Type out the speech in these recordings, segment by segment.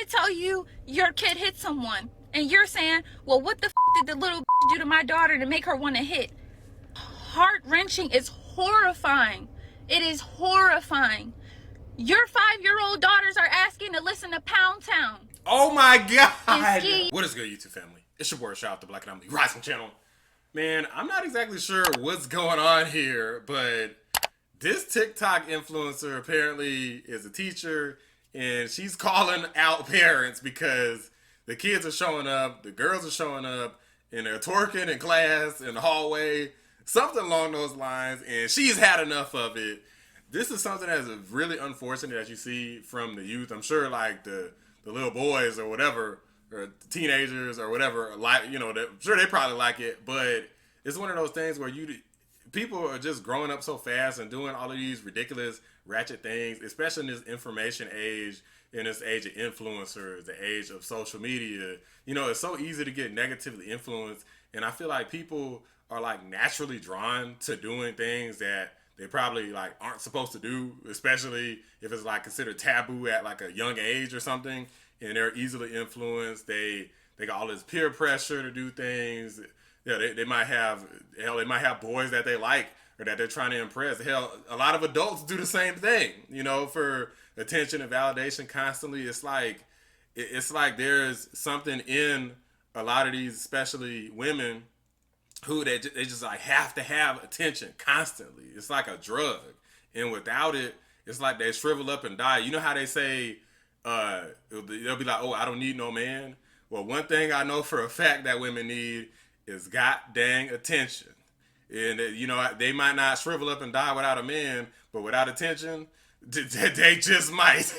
tell you your kid hit someone, and you're saying, well, what the did the little do to my daughter to make her want to hit? Heart-wrenching. It's horrifying. It is horrifying. Your 5-year-old daughters are asking to listen to Pound Town. Oh my God. What is good, YouTube family? It's your boy, shout out to Black and Rising channel. Man, I'm not exactly sure what's going on here, but this TikTok influencer apparently is a teacher, and she's calling out parents because the kids are showing up, the girls are showing up, and they're twerking in class, in the hallway, something along those lines, and she's had enough of it. This is something that's really unfortunate that you see from the youth. I'm sure like the little boys or whatever, or teenagers or whatever, like, you know, I'm sure they probably like it, but it's one of those things where people are just growing up so fast and doing all of these ridiculous, ratchet things, especially in this information age, in this age of influencers, the age of social media. You know, it's so easy to get negatively influenced, and I feel like people are like naturally drawn to doing things that they probably like aren't supposed to do, especially if it's like considered taboo at like a young age or something, and they're easily influenced. They got all this peer pressure to do things. Yeah, they might have boys that they like or that they're trying to impress. Hell, a lot of adults do the same thing, you know, for attention and validation constantly. It's like there's something in a lot of these, especially women, who they just like have to have attention constantly. It's like a drug, and without it, it's like they shrivel up and die. You know how they say they'll be like, oh, I don't need no man. Well, one thing I know for a fact that women need is god dang attention. And you know, they might not shrivel up and die without a man, but without attention, they just might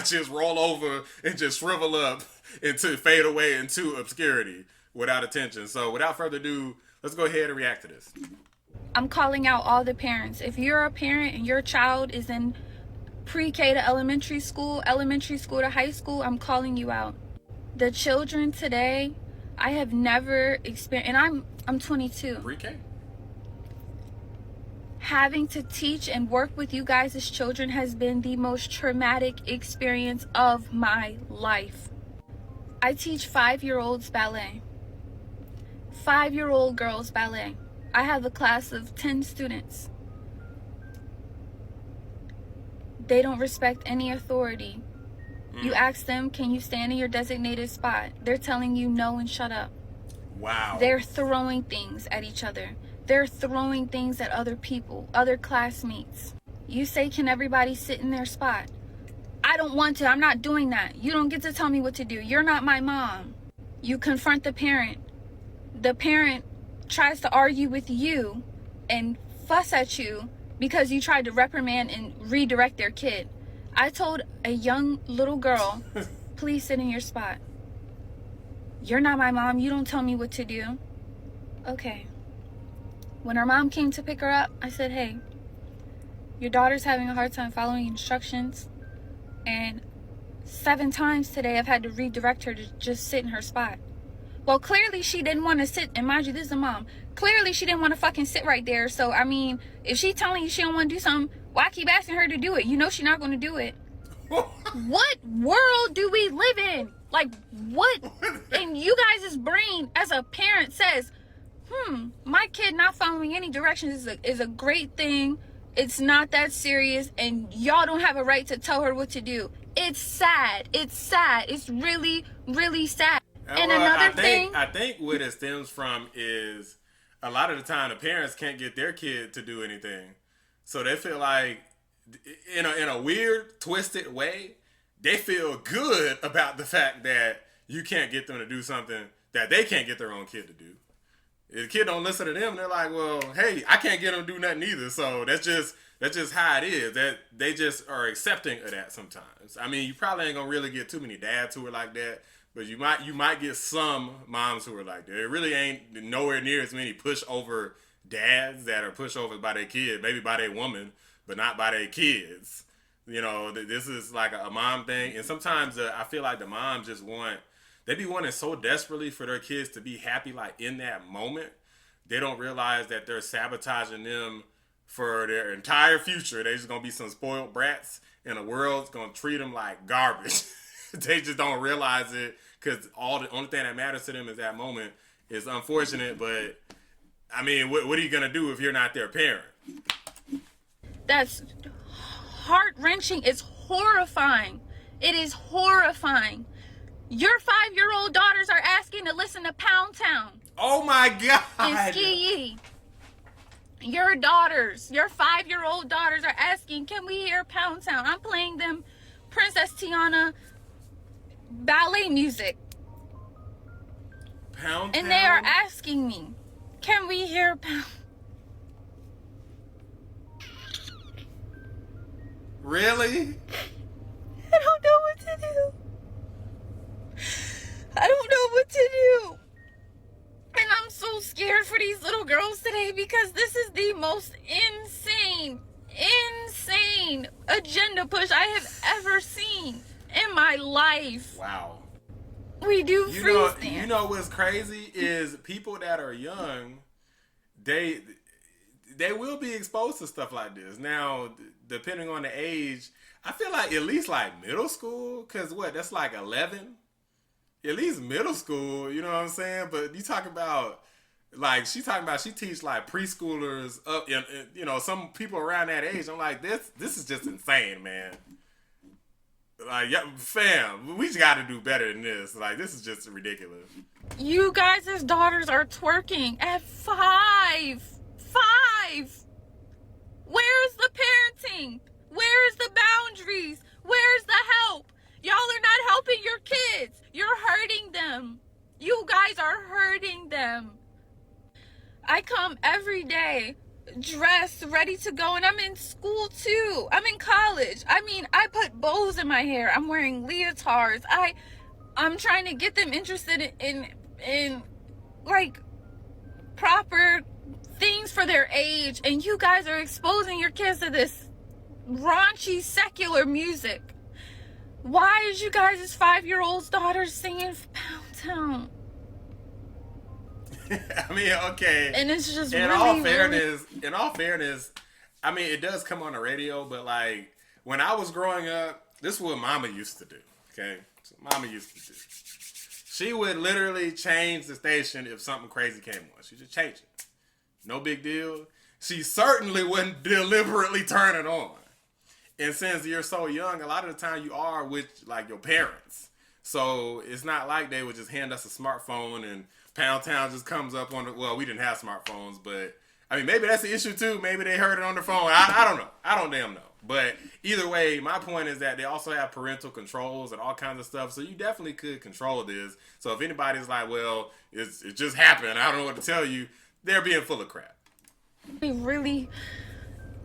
just roll over and just shrivel up and fade away into obscurity without attention. So without further ado, let's go ahead and react to this. I'm calling out all the parents. If you're a parent and your child is in pre-K to elementary school to high school, I'm calling you out. The children today, I have never experienced, and I'm 22. Pre-K? Having to teach and work with you guys as children has been the most traumatic experience of my life. I teach 5-year-olds ballet. 5-year-old girls ballet. I have a class of 10 students. They don't respect any authority. You ask them, can you stand in your designated spot? They're telling you no and shut up. Wow. They're throwing things at each other. They're throwing things at other people, other classmates. You say, can everybody sit in their spot? I don't want to. I'm not doing that. You don't get to tell me what to do. You're not my mom. You confront the parent. The parent tries to argue with you and fuss at you because you tried to reprimand and redirect their kid. I told a young little girl, please sit in your spot. You're not my mom. You don't tell me what to do. Okay. When her mom came to pick her up, I said, hey, your daughter's having a hard time following instructions. And 7 times today I've had to redirect her to just sit in her spot. Well, clearly she didn't want to sit, and mind you, this is a mom. Clearly she didn't want to fucking sit right there. So, I mean, if she's telling you she don't want to do something, why keep asking her to do it? You know she's not going to do it. What world do we live in? Like, what in you guys' brain as a parent says, my kid not following any directions is a great thing. It's not that serious, and y'all don't have a right to tell her what to do. It's sad. It's sad. It's really, really sad. And well, another thing, I think what it stems from is a lot of the time the parents can't get their kid to do anything, so they feel like in a weird, twisted way, they feel good about the fact that you can't get them to do something that they can't get their own kid to do. If the kid don't listen to them, they're like, well, hey, I can't get them to do nothing either. So that's just how it is. That they just are accepting of that sometimes. I mean, you probably ain't gonna really get too many dads who are like that, but you might get some moms who are like that. It really ain't nowhere near as many pushover dads that are pushovers by their kid, maybe by their woman, but not by their kids. You know, this is like a mom thing, and sometimes I feel like the moms just they be wanting so desperately for their kids to be happy, like in that moment. They don't realize that they're sabotaging them for their entire future. They're just gonna be some spoiled brats, and the world's gonna treat them like garbage. they just don't realize it because the only thing that matters to them is that moment. It's unfortunate, but I mean, what are you gonna do if you're not their parent? That's heart-wrenching. It's horrifying. It is horrifying. Your 5-year-old daughters are asking to listen to Pound Town. Oh my God. And Sexyy. Your daughters, your 5-year-old daughters are asking, can we hear Pound Town? I'm playing them Princess Tiana ballet music. Pound Town? And they are asking me, can we hear Pound? Really? I don't know what to do. I don't know what to do. And I'm so scared for these little girls today because this is the most insane agenda push I have ever seen in my life. Wow. We do freestyle. You know what's crazy is people that are young, they will be exposed to stuff like this. Now, depending on the age, I feel like at least like middle school, because that's like 11? At least middle school, you know what I'm saying? But you talk about, like, she teach like preschoolers up, you know, some people around that age. I'm like, this is just insane, man. Like, yeah, fam, we just got to do better than this. Like, this is just ridiculous. You guys' daughters are twerking at 5. 5. Where's the parenting? Where's the boundaries? Where's the help? Y'all are not helping your kids. You're hurting them. You guys are hurting them. I come every day dressed, ready to go, and I'm in school too. I'm in college. I mean, I put bows in my hair. I'm wearing leotards. I'm trying to get them interested in like proper things for their age, and you guys are exposing your kids to this raunchy secular music. Why is you guys' 5-year-old daughters singing Pound Town? I mean, okay. And it's just in all fairness, I mean, it does come on the radio, but like when I was growing up, this is what Mama used to do. Okay, so Mama used to do. She would literally change the station if something crazy came on. She just change it. No big deal. She certainly wouldn't deliberately turn it on. And since you're so young, a lot of the time you are with like your parents. So it's not like they would just hand us a smartphone and Pound Town just comes up on the, well, we didn't have smartphones, but I mean, maybe that's the issue too. Maybe they heard it on their phone. I don't know. I don't damn know. But either way, my point is that they also have parental controls and all kinds of stuff. So you definitely could control this. So if anybody's like, well, it just happened, I don't know what to tell you, they're being full of crap.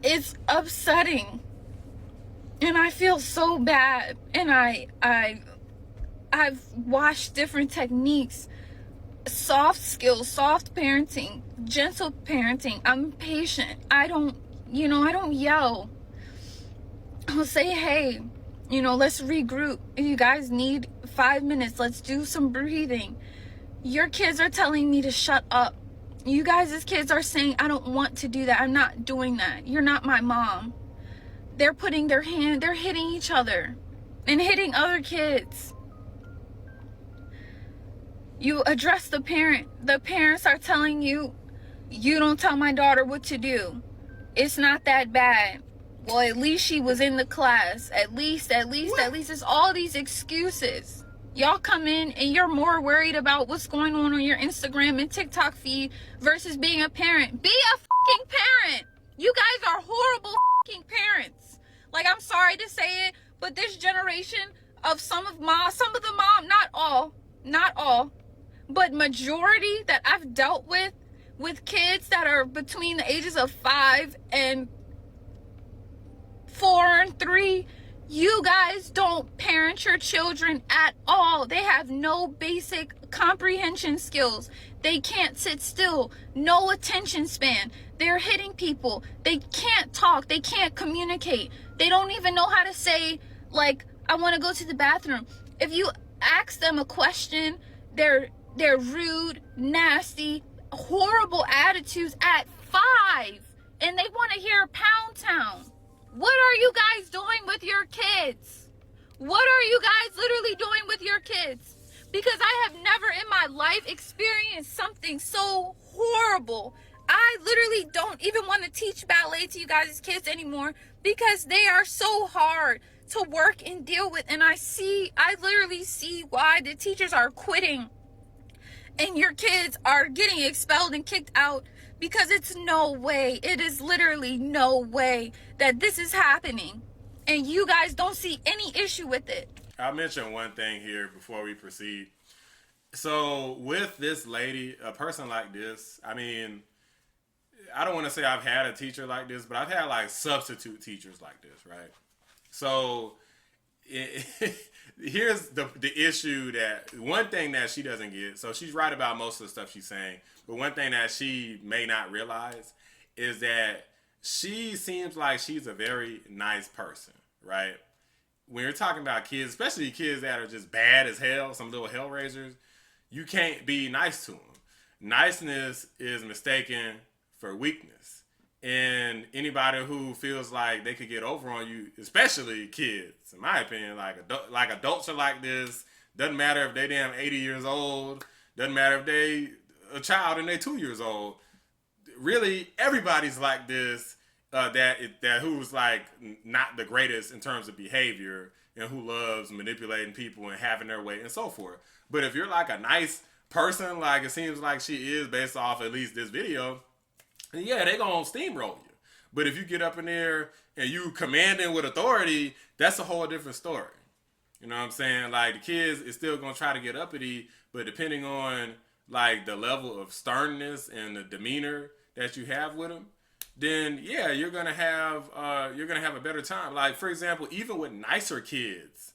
It's upsetting. And I feel so bad. And I've watched different techniques, soft skills, soft parenting, gentle parenting. I'm patient. I don't yell. I'll say, hey, let's regroup. If you guys need 5 minutes, let's do some breathing. Your kids are telling me to shut up. You guys' kids are saying, I don't want to do that. I'm not doing that. You're not my mom. They're putting they're hitting each other and hitting other kids. You address the parent. The parents are telling you, you don't tell my daughter what to do. It's not that bad. Well, at least she was in the class. At least it's all these excuses. Y'all come in and you're more worried about what's going on your Instagram and TikTok feed versus being a parent. Be a fucking parent. You guys are horrible fucking parents. Like, I'm sorry to say it, but this generation of some of the mom, not all, but majority that I've dealt with kids that are between the ages of 5 and 4 and 3, you guys don't parent your children at all. They have no basic comprehension skills. They can't sit still. No attention span. They're hitting people. They can't talk. They can't communicate. They don't even know how to say, like, I want to go to the bathroom. If you ask them a question, they're rude, nasty, horrible attitudes at 5. And they want to hear Pound Town. What are you guys doing with your kids? What are you guys literally doing with your kids? Because I have never in my life experienced something so horrible. I literally don't even want to teach ballet to you guys' kids anymore because they are so hard to work and deal with. And I literally see why the teachers are quitting and your kids are getting expelled and kicked out, because it's no way, it is literally no way that this is happening. And you guys don't see any issue with it. I'll mention one thing here before we proceed. So with this lady, a person like this, I mean, I don't want to say I've had a teacher like this, but I've had like substitute teachers like this, right? So here's the issue, that one thing that she doesn't get, so she's right about most of the stuff she's saying, but one thing that she may not realize is that she seems like she's a very nice person, right? When you're talking about kids, especially kids that are just bad as hell, some little hellraisers, you can't be nice to them. Niceness is mistaken for weakness. And anybody who feels like they could get over on you, especially kids, in my opinion, like adults are like this. Doesn't matter if they damn 80 years old. Doesn't matter if they a child and they 2 years old. Really, everybody's like this. That who's like not the greatest in terms of behavior and who loves manipulating people and having their way and so forth. But if you're like a nice person, like it seems like she is based off at least this video, yeah, they gonna steamroll you. But if you get up in there and you commanding with authority, that's a whole different story. You know what I'm saying? Like the kids is still gonna try to get uppity, but depending on like the level of sternness and the demeanor that you have with them, then yeah, you're gonna have a better time. Like for example, even with nicer kids,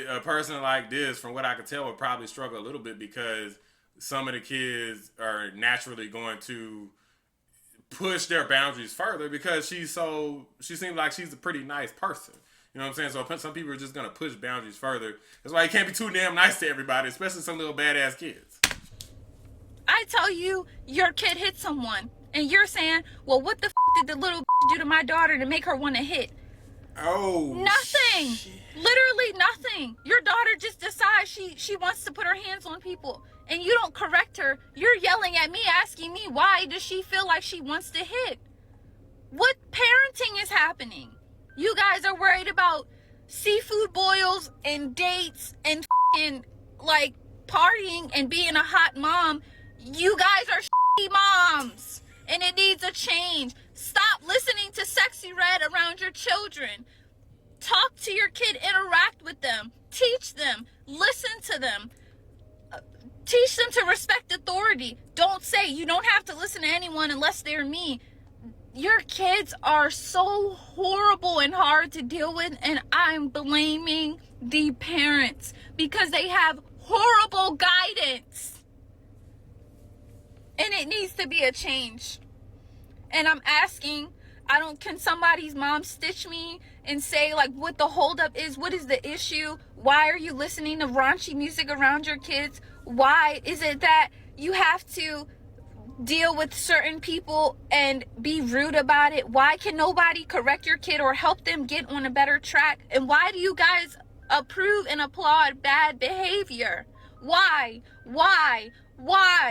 a person like this, from what I could tell, would probably struggle a little bit because some of the kids are naturally going to push their boundaries further because she seems like she's a pretty nice person. You know what I'm saying? So some people are just gonna push boundaries further. That's why you can't be too damn nice to everybody, especially some little badass kids. I tell you, your kid hit someone, and you're saying, well, what the did the little do to my daughter to make her want to hit? Oh, nothing. Shit. Literally nothing. Your daughter just decides she wants to put her hands on people, and you don't correct her. You're yelling at me, asking me why does she feel like she wants to hit? What parenting is happening? You guys are worried about seafood boils and dates and like partying and being a hot mom. You guys are moms, and it needs a change. Stop listening to Sexyy Red around your children. Talk to your kid, interact with them, teach them, listen to them, teach them to respect authority. Don't say you don't have to listen to anyone unless they're me. Your kids are so horrible and hard to deal with, and I'm blaming the parents because they have horrible guidance. And it needs to be a change. And I'm asking, can somebody's mom stitch me and say like what the holdup is? What is the issue? Why are you listening to raunchy music around your kids? Why is it that you have to deal with certain people and be rude about it? Why can nobody correct your kid or help them get on a better track? And why do you guys approve and applaud bad behavior? Why?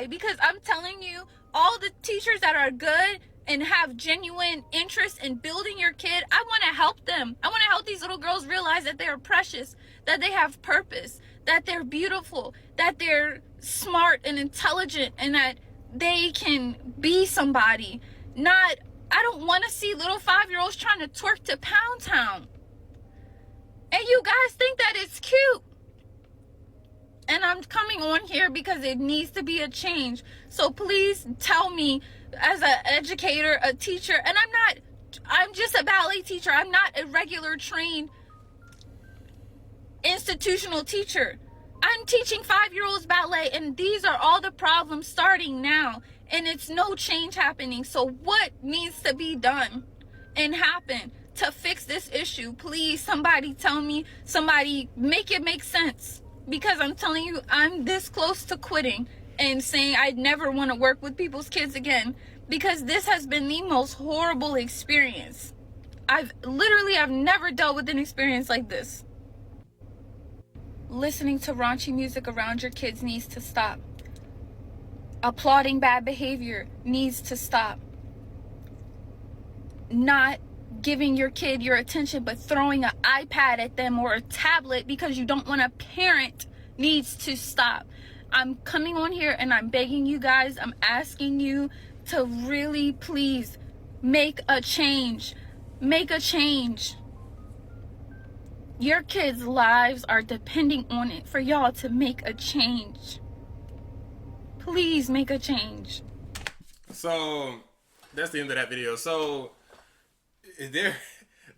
Because I'm telling you, all the teachers that are good and have genuine interest in building your kid, I want to help them. I want to help these little girls realize that they're precious, that they have purpose, that they're beautiful, that they're smart and intelligent, and that they can be somebody. I don't want to see little 5-year-olds trying to twerk to Pound Town. And you guys think that it's cute. And I'm coming on here because it needs to be a change. So please tell me, as an educator, a teacher, and I'm just a ballet teacher. I'm not a regular trained institutional teacher. I'm teaching 5-year-olds ballet, and these are all the problems starting now, and it's no change happening. So what needs to be done and happen to fix this issue? Please, somebody tell me, somebody make it make sense. Because I'm telling you, I'm this close to quitting and saying I'd never want to work with people's kids again, because this has been the most horrible experience. I've never dealt with an experience like this. Listening to raunchy music around your kids needs to stop. Applauding bad behavior needs to stop. Not giving your kid your attention but throwing an iPad at them or a tablet because you don't want to parent needs to stop. I'm coming on here and I'm begging you guys, I'm asking you to really please make a change. Make a change. Your kids' lives are depending on it for y'all to make a change. Please make a change. So that's the end of that video. So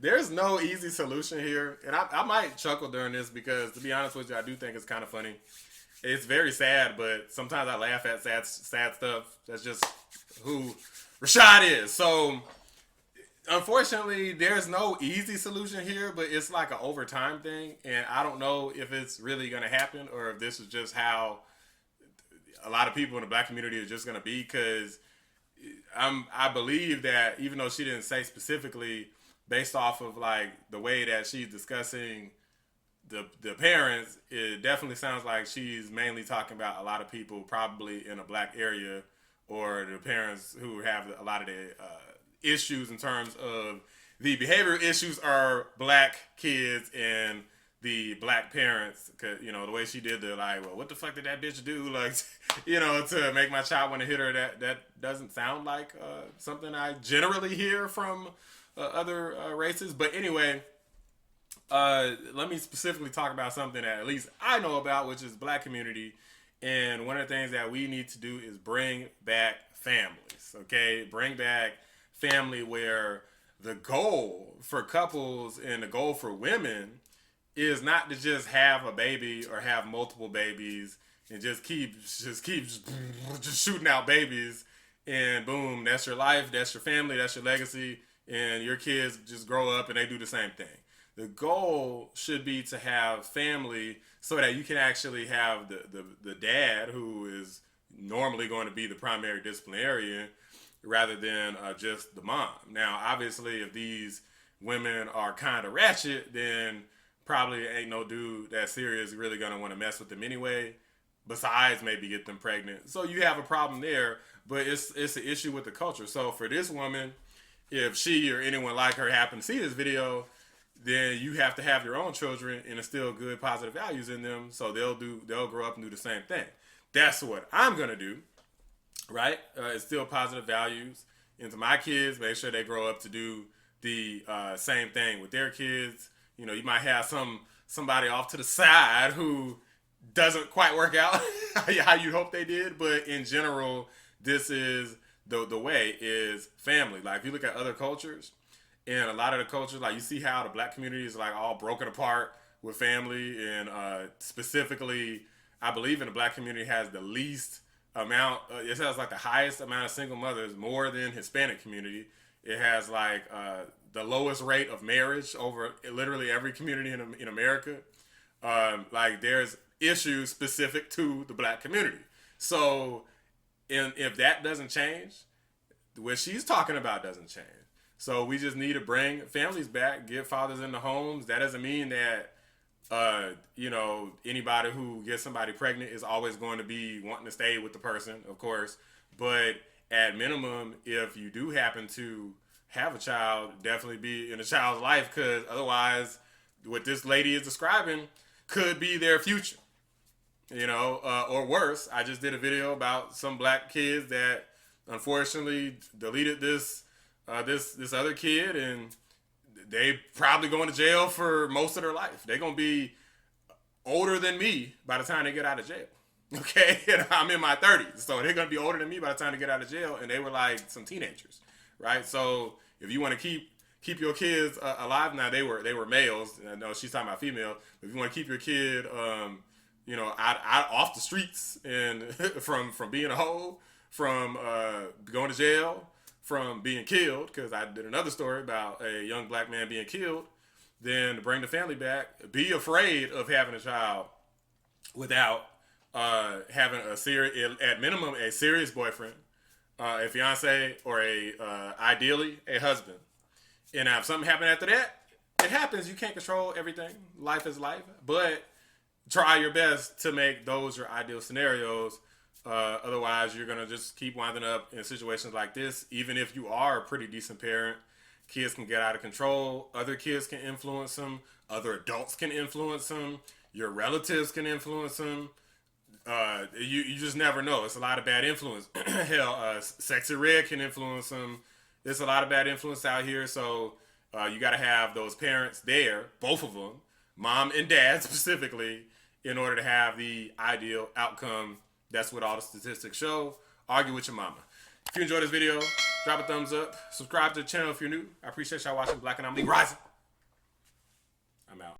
there's no easy solution here, and I might chuckle during this because, to be honest with you, I do think it's kind of funny. It's very sad, but sometimes I laugh at sad stuff. That's just who Rashad is. So unfortunately, there's no easy solution here, but it's like an overtime thing, and I don't know if it's really going to happen or if this is just how a lot of people in the black community are just going to be, because I believe that even though she didn't say specifically, based off of like the way that she's discussing the parents, it definitely sounds like she's mainly talking about a lot of people probably in a black area, or the parents who have a lot of the issues in terms of the behavioral issues are black kids and the black parents. Cause, you know, the way she did the like, well, what the fuck did that bitch do? Like, you know, to make my child want to hit her. That doesn't sound like something I generally hear from other races. But anyway, let me specifically talk about something that at least I know about, which is black community. And one of the things that we need to do is bring back families. Okay, bring back family where the goal for couples and the goal for women is not to just have a baby or have multiple babies and just keep shooting out babies and boom, that's your life, that's your family, that's your legacy, and your kids just grow up and they do the same thing. The goal should be to have family so that you can actually have the dad, who is normally going to be the primary disciplinarian, rather than just the mom. Now, obviously, if these women are kind of ratchet, then probably ain't no dude that serious really gonna want to mess with them anyway, besides maybe get them pregnant. So you have a problem there, but it's an issue with the culture. So for this woman, if she or anyone like her happen to see this video, then you have to have your own children and instill good positive values in them, so they'll grow up and do the same thing. That's what I'm gonna do, right? Instill positive values into my kids, make sure they grow up to do the same thing with their kids. You know, you might have somebody off to the side who doesn't quite work out how you hope they did, but in general, this is the way is family. Like if you look at other cultures, and a lot of the cultures, like you see how the black community is like all broken apart with family, and specifically, I believe in the black community has the least amount. It has like the highest amount of single mothers, more than Hispanic community. It has like the lowest rate of marriage over literally every community in America. Like there's issues specific to the black community. So, if that doesn't change, what she's talking about doesn't change. So we just need to bring families back, get fathers in the homes. That doesn't mean that, you know, anybody who gets somebody pregnant is always going to be wanting to stay with the person, of course. But at minimum, if you do happen to have a child, definitely be in a child's life, because otherwise what this lady is describing could be their future, you know, or worse. I just did a video about some black kids that unfortunately deleted this other kid, and they probably going to jail for most of their life. They're going to be older than me by the time they get out of jail. Okay, and I'm in my 30s, so they're going to be older than me by the time they get out of jail, and they were like some teenagers, right? So if you want to keep your kids alive, now they were males. I know she's talking about female. But if you want to keep your kid, you know, out off the streets and from being a hoe, from going to jail, from being killed, because I did another story about a young black man being killed, then to bring the family back, be afraid of having a child without having at minimum a serious boyfriend, a fiance, or ideally a husband. And if something happened after that, it happens. You can't control everything. Life is life. But try your best to make those your ideal scenarios. Otherwise, you're gonna just keep winding up in situations like this. Even if you are a pretty decent parent, kids can get out of control. Other kids can influence them. Other adults can influence them. Your relatives can influence them. You just never know. It's a lot of bad influence. Hell, Sexyy Red can influence them. There's a lot of bad influence out here. So you got to have those parents there, both of them, mom and dad specifically, in order to have the ideal outcome. That's what all the statistics show. Argue with your mama. If you enjoyed this video, drop a thumbs up. Subscribe to the channel if you're new. I appreciate y'all watching Black Anomaly Rising. I'm out.